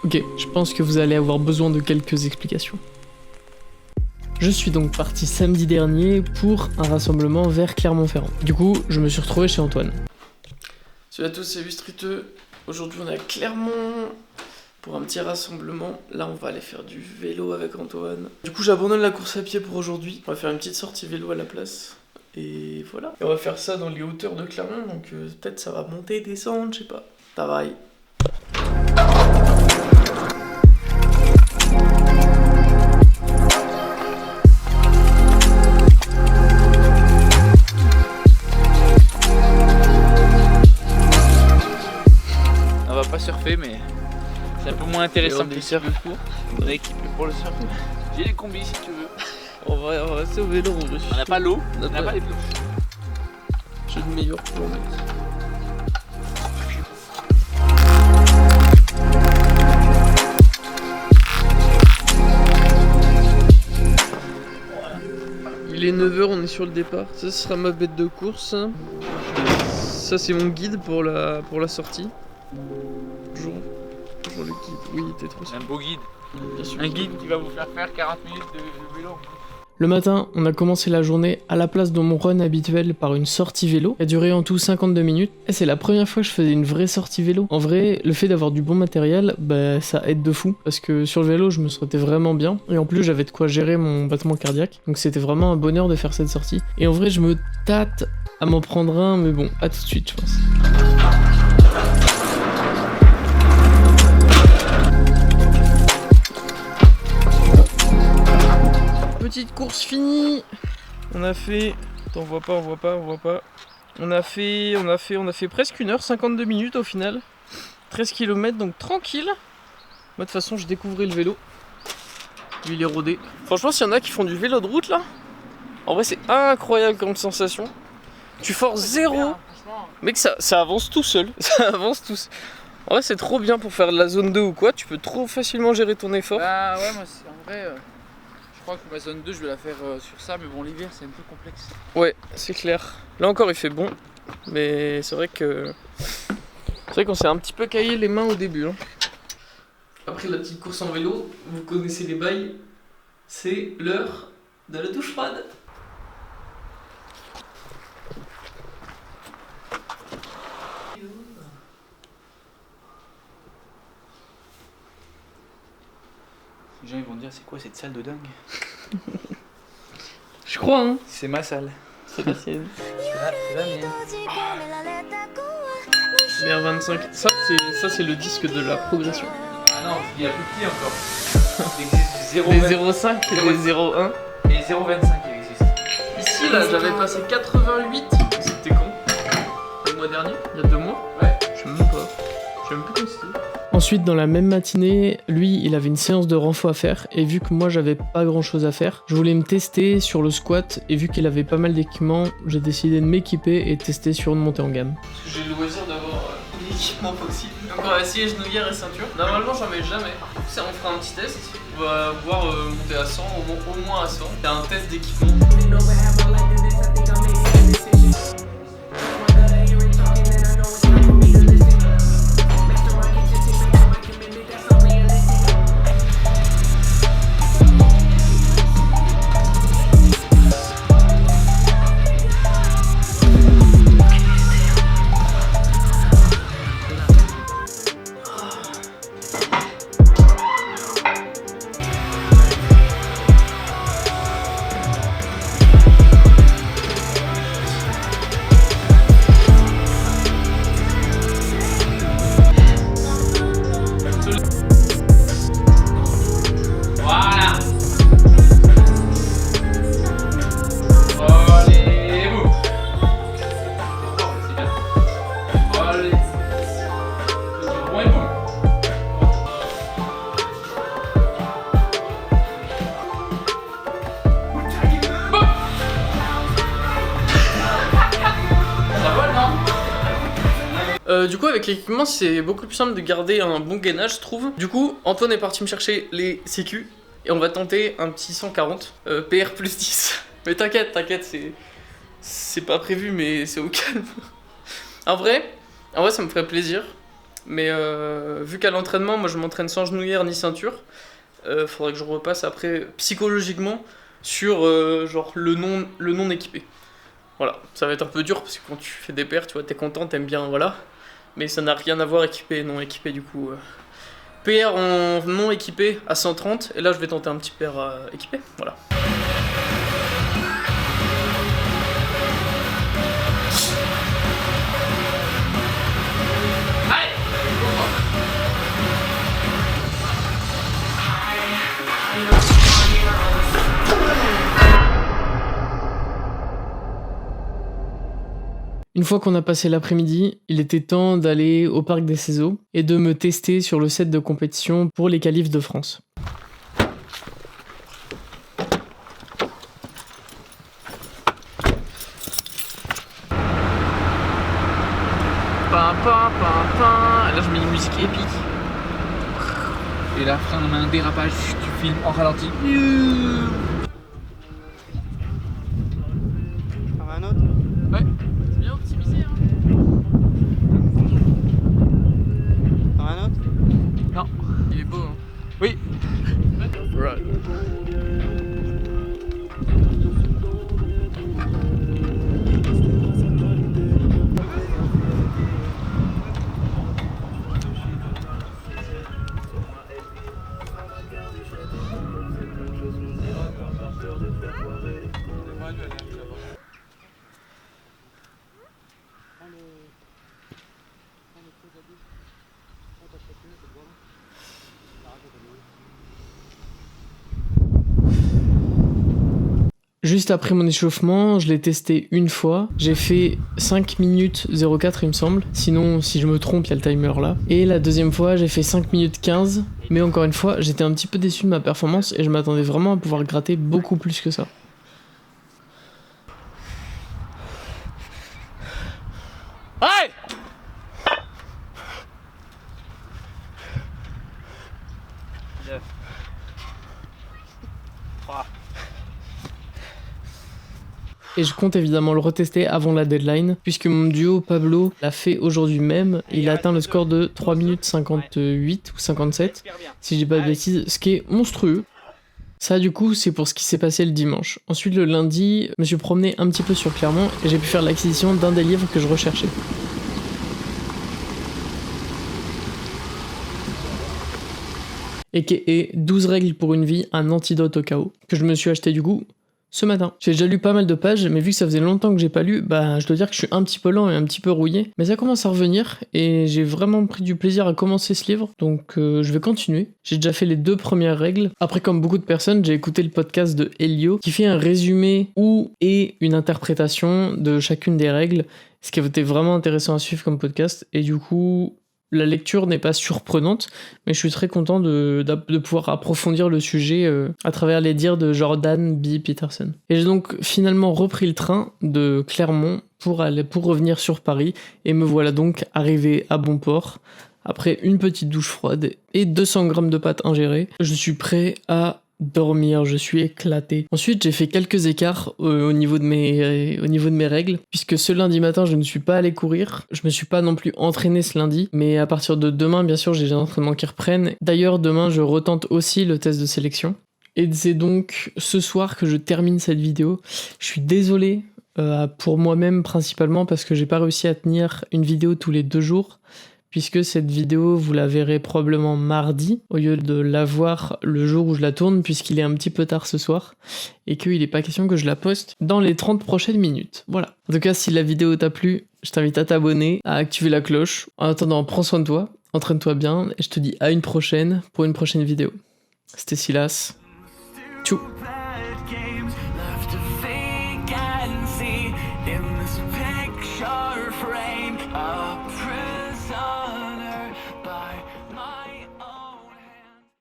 Ok, je pense que vous allez avoir besoin de quelques explications. Je suis donc parti samedi dernier pour un rassemblement vers Clermont-Ferrand. Du coup, je me suis retrouvé chez Antoine. Salut à tous, c'est Bustriteux. Aujourd'hui, on est à Clermont pour un petit rassemblement. Là, on va aller faire du vélo avec Antoine. Du coup, j'abandonne la course à pied pour aujourd'hui. On va faire une petite sortie vélo à la place. Et voilà. Et on va faire ça dans les hauteurs de Clermont, donc peut-être ça va monter, descendre, je sais pas. Pareil. On va pas surfer, mais c'est un peu moins intéressant que le surf. On est équipé pour le surf. J'ai les combis si tu veux. On va rester au vélo. On n'a pas l'eau, on n'a pas les planches. J'ai le meilleur plan, mec. Il est 9h, on est sur le départ. Ça, ce sera ma bête de course. Ça, c'est mon guide pour la sortie. Toujours le guide. Oui, t'es trop sûr. Un beau guide. Bien sûr. Un guide qui va vous faire 40 minutes de vélo. Le matin, on a commencé la journée à la place de mon run habituel par une sortie vélo, qui a duré en tout 52 minutes. Et c'est la première fois que je faisais une vraie sortie vélo. En vrai, le fait d'avoir du bon matériel, bah, ça aide de fou, parce que sur le vélo, je me sentais vraiment bien. Et en plus, j'avais de quoi gérer mon battement cardiaque. Donc c'était vraiment un bonheur de faire cette sortie. Et en vrai, je me tâte à m'en prendre un, mais bon, à tout de suite, je pense. Petite course finie. On a fait... Attends, on voit pas. On a fait presque 1h, 52 minutes au final. 13 km, donc tranquille. Moi, de toute façon, je découvrais le vélo. Lui, il est rodé. Franchement, s'il y en a qui font du vélo de route, là, en vrai, c'est incroyable comme sensation. Tu forces zéro. Bien, mec, ça avance tout seul. Ça avance tout seul. En vrai, c'est trop bien pour faire de la zone 2 ou quoi. Tu peux trop facilement gérer ton effort. Bah ouais, moi, en vrai... Je crois que ma zone 2 je vais la faire sur ça, mais bon l'hiver c'est un peu complexe. Ouais, c'est clair. Là encore il fait bon, mais c'est vrai qu'on s'est un petit peu caillé les mains au début. Hein. Après la petite course en vélo, vous connaissez les bails, c'est l'heure de la douche froide. Les gens ils vont dire c'est quoi cette salle de dingue. Je crois hein. C'est ma salle. C'est la sienne. C'est la mienne. Bien 25. Ça c'est le disque de la progression. Ah non, il y a plus petit encore. Il existe des 0,5 et des 0,1. Et 0,25 il existe. Ici là j'avais passé 88. C'était quand? Le mois dernier? Il y a 2 mois? Ouais. Je sais même pas. Je sais même plus quand c'était. Ensuite, dans la même matinée, lui, il avait une séance de renfo à faire, et vu que moi, j'avais pas grand-chose à faire, je voulais me tester sur le squat, et vu qu'il avait pas mal d'équipements, j'ai décidé de m'équiper et tester sur une montée en gamme. Parce que j'ai le loisir d'avoir l'équipement possible. Donc on va essayer genouillère et ceinture. Normalement, j'en mets jamais. Ça, on fera un petit test. On va voir monter à 100, au moins à 100. C'est un test d'équipement. Du coup avec l'équipement c'est beaucoup plus simple de garder un bon gainage je trouve. Du coup Antoine est parti me chercher les sécu et on va tenter un petit 140 PR plus 10. Mais t'inquiète, c'est pas prévu, mais c'est au calme. En vrai, ça me ferait plaisir, mais vu qu'à l'entraînement, moi je m'entraîne sans genouillère ni ceinture, faudrait que je repasse après psychologiquement sur genre le non équipé. Voilà, ça va être un peu dur parce que quand tu fais des PR, tu vois, t'es content, t'aimes bien, voilà. Mais ça n'a rien à voir équipé et non équipé du coup. PR en non équipé à 130 et là je vais tenter un petit PR équipé, voilà. Une fois qu'on a passé l'après-midi, il était temps d'aller au parc des Cézaux et de me tester sur le set de compétition pour les qualifs de France. Là je mets une musique épique. Et là, frein, on a un dérapage, tu filmes en ralenti. Un autre? Ouais, c'est bien optimisé hein. Un autre? Non, il est beau hein. Oui. Right. Juste après mon échauffement, je l'ai testé une fois. J'ai fait 5 minutes 04 il me semble. Sinon, si je me trompe, il y a le timer là. Et la deuxième fois, j'ai fait 5 minutes 15. Mais encore une fois, j'étais un petit peu déçu de ma performance et je m'attendais vraiment à pouvoir gratter beaucoup plus que ça. Hey! Et je compte évidemment le retester avant la deadline, puisque mon duo Pablo l'a fait aujourd'hui même. Il a atteint le score de 3 minutes 58 ou 57, si je dis pas de bêtises, ce qui est monstrueux. Ça du coup c'est pour ce qui s'est passé le dimanche. Ensuite le lundi, je me suis promené un petit peu sur Clermont et j'ai pu faire l'acquisition d'un des livres que je recherchais. A.k.a. 12 règles pour une vie, un antidote au chaos, que je me suis acheté du coup ce matin. J'ai déjà lu pas mal de pages, mais vu que ça faisait longtemps que j'ai pas lu, bah je dois dire que je suis un petit peu lent et un petit peu rouillé. Mais ça commence à revenir, et j'ai vraiment pris du plaisir à commencer ce livre, donc je vais continuer. J'ai déjà fait les 2 premières règles. Après, comme beaucoup de personnes, j'ai écouté le podcast de Elio, qui fait un résumé et une interprétation de chacune des règles, ce qui a été vraiment intéressant à suivre comme podcast, et du coup... La lecture n'est pas surprenante, mais je suis très content de pouvoir approfondir le sujet à travers les dires de Jordan B. Peterson. Et j'ai donc finalement repris le train de Clermont pour revenir sur Paris, et me voilà donc arrivé à bon port. Après une petite douche froide et 200 grammes de pâtes ingérées, je suis prêt à dormir, je suis éclaté. Ensuite, j'ai fait quelques écarts au niveau de mes règles, puisque ce lundi matin, je ne suis pas allé courir. Je me suis pas non plus entraîné ce lundi, mais à partir de demain, bien sûr, j'ai des entraînements qui reprennent. D'ailleurs, demain, je retente aussi le test de sélection. Et c'est donc ce soir que je termine cette vidéo. Je suis désolé pour moi-même principalement parce que j'ai pas réussi à tenir une vidéo tous les 2 jours. Puisque cette vidéo, vous la verrez probablement mardi, au lieu de la voir le jour où je la tourne, puisqu'il est un petit peu tard ce soir, et qu'il n'est pas question que je la poste dans les 30 prochaines minutes. Voilà. En tout cas, si la vidéo t'a plu, je t'invite à t'abonner, à activer la cloche. En attendant, prends soin de toi, entraîne-toi bien, et je te dis à une prochaine pour une prochaine vidéo. C'était Silas. Tchou.